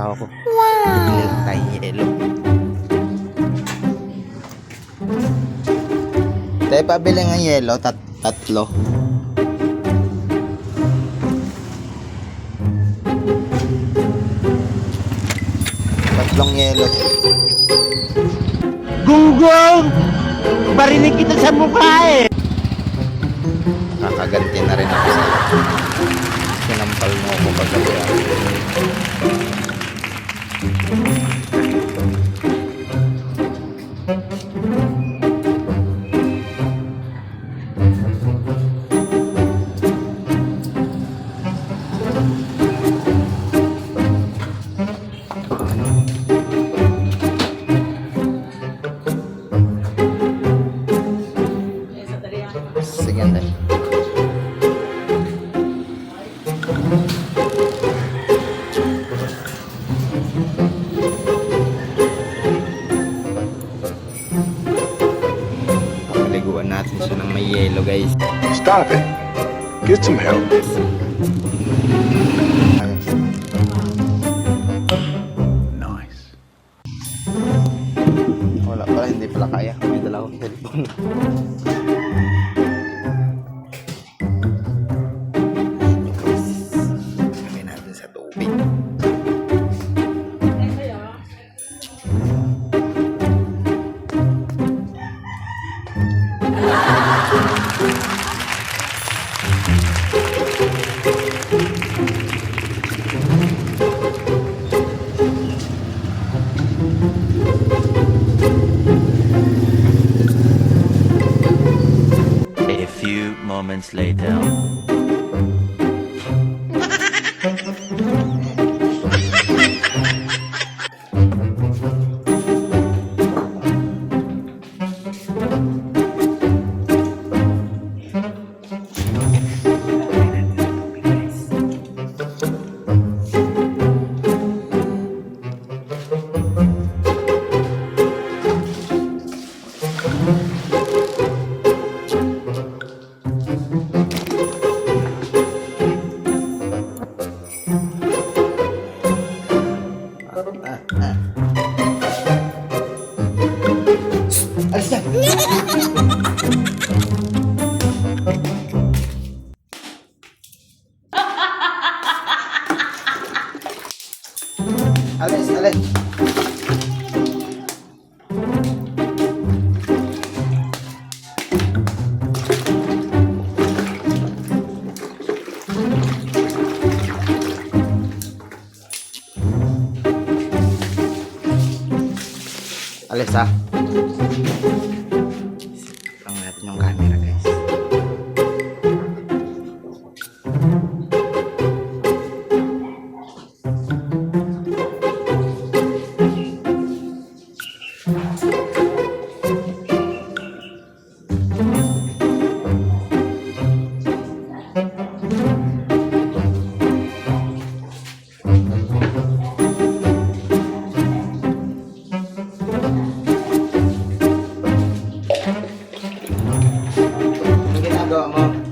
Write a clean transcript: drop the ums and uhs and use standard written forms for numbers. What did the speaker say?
asawa ko. Bibili lang tayo yelo. Tayo pabili ng yelo, tatlo. Tatlong yelo. Gunggong! Barinig kita sa mukha eh! Kakaganti na rin ako sa sinampal mo ako kagabi. Sige na. Paliguan natin siya ng may yelo, guys. Stop it. Get some help. Nice. Wala pala, hindi pala kaya. May dala akong cellphone. Lagay natin sa tubig. A few moments later. Alis na! Alis! Alis ha. Lang natin yung camera, guys. Ang ginagawa mo?